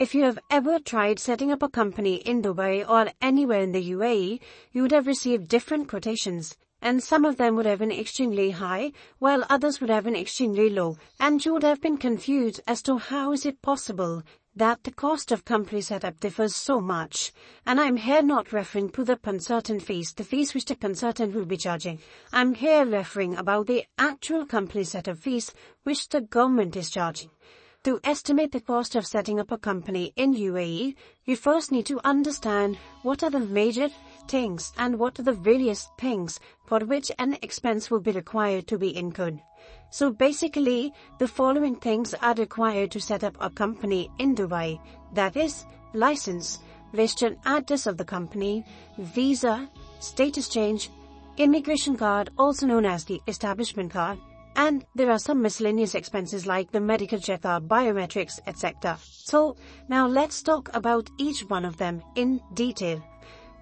If you have ever tried setting up a company in Dubai or anywhere in the UAE, you would have received different quotations, and some of them would have been extremely high, while others would have been extremely low, and you would have been confused as to how is it possible that the cost of company setup differs so much. And I'm here not referring to the consultant fees, the fees which the consultant will be charging. I'm here referring about the actual company setup fees which the government is charging. To estimate the cost of setting up a company in UAE, you first need to understand what are the major things and what are the various things for which an expense will be required to be incurred. So basically, the following things are required to set up a company in Dubai. That is, license, registered address of the company, visa, status change, immigration card, also known as the establishment card, and there are some miscellaneous expenses like the medical checkup, biometrics, etc. So now let's talk about each one of them in detail.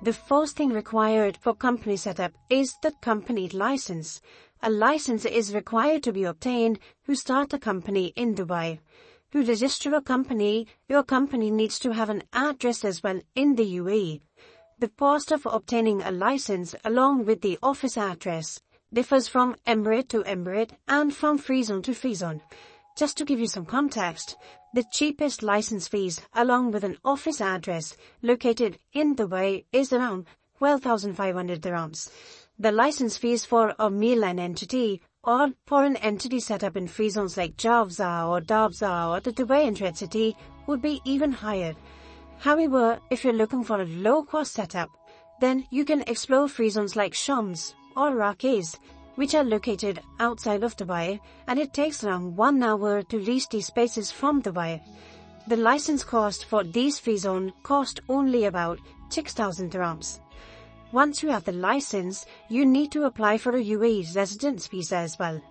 The first thing required for company setup is the company license. A license is required to be obtained to start a company in Dubai. To register a company, your company needs to have an address as well in the UAE. The cost of obtaining a license along with the office address differs from emirate to emirate and from free zone to free zone. Just to give you some context, the cheapest license fees along with an office address located in Dubai is around 12,500 dirhams. The license fees for a mainland entity or for an entity set up in free zones like Jafza or Dabza or the Dubai Intra-City would be even higher. However, if you're looking for a low-cost setup, then you can explore free zones like Shams or Raqais, which are located outside of Dubai, and it takes around 1 hour to reach these places from Dubai. The license cost for these free zones cost only about 6,000 dirhams. Once you have the license, you need to apply for a UAE residence visa as well.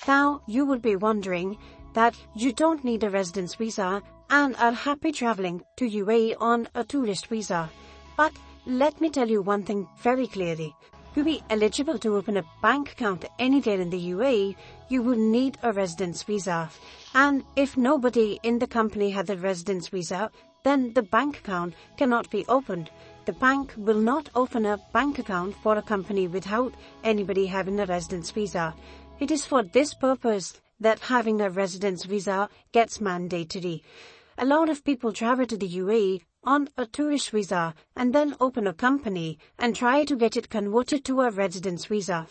Now, you would be wondering that you don't need a residence visa and are happy traveling to UAE on a tourist visa. But let me tell you one thing very clearly. To be eligible to open a bank account anywhere in the UAE, you would need a residence visa. And if nobody in the company has a residence visa, then the bank account cannot be opened. The bank will not open a bank account for a company without anybody having a residence visa. It is for this purpose that having a residence visa gets mandatory. A lot of people travel to the UAE on a tourist visa and then open a company and try to get it converted to a residence visa.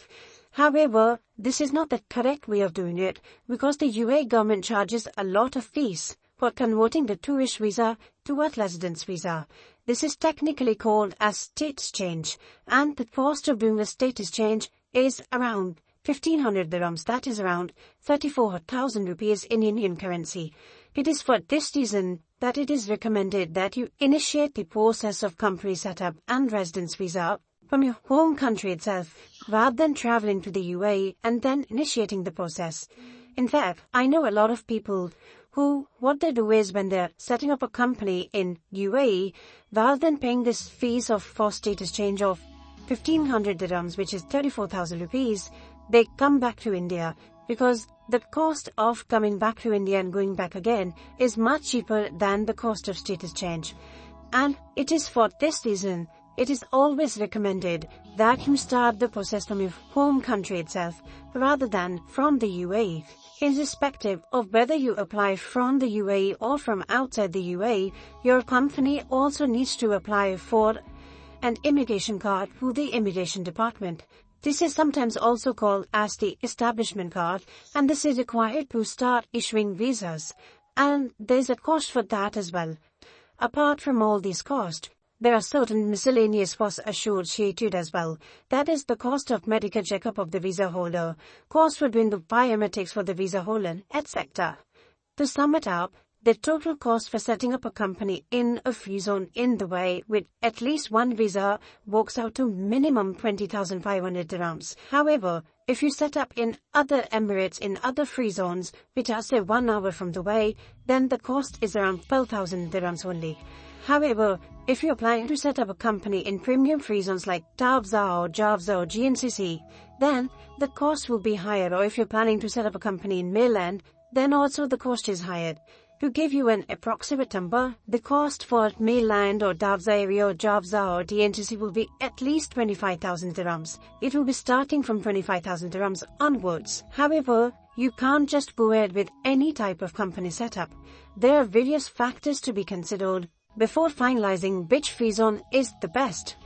However, this is not the correct way of doing it because the UAE government charges a lot of fees for converting the tourist visa to a residence visa. This is technically called as status change, and the cost of doing the status change is around 1,500 dirhams, that is around 34,000 rupees in Indian currency. It is for this reason that it is recommended that you initiate the process of company setup and residence visa from your home country itself, rather than traveling to the UAE and then initiating the process. In fact, I know a lot of people who, what they do is when they're setting up a company in UAE, rather than paying this fees for status change of 1,500 dirhams, which is 34,000 rupees, they come back to India because the cost of coming back to India and going back again is much cheaper than the cost of status change. And it is for this reason, it is always recommended that you start the process from your home country itself rather than from the UAE. Irrespective of whether you apply from the UAE or from outside the UAE, your company also needs to apply for an immigration card to the immigration department. This is sometimes also called as the establishment card, and this is required to start issuing visas. And there's a cost for that as well. Apart from all these costs, there are certain miscellaneous costs associated as well. That is the cost of medical checkup of the visa holder, cost for doing the biometrics for the visa holder, etc. To sum it up, the total cost for setting up a company in a free zone in Dubai with at least one visa works out to minimum 20,500 dirhams. However, if you set up in other emirates in other free zones, which are say 1 hour from Dubai, then the cost is around 12,000 dirhams only. However, if you're planning to set up a company in premium free zones like Tabza or Jafza or GNCC, then the cost will be higher. Or if you're planning to set up a company in mainland, then also the cost is higher. To give you an approximate number, the cost for mainland or Davza or Javza or TNCC will be at least 25,000 dirhams. It will be starting from 25,000 dirhams onwards. However, you can't just go ahead with any type of company setup. There are various factors to be considered before finalizing which free zone is the best.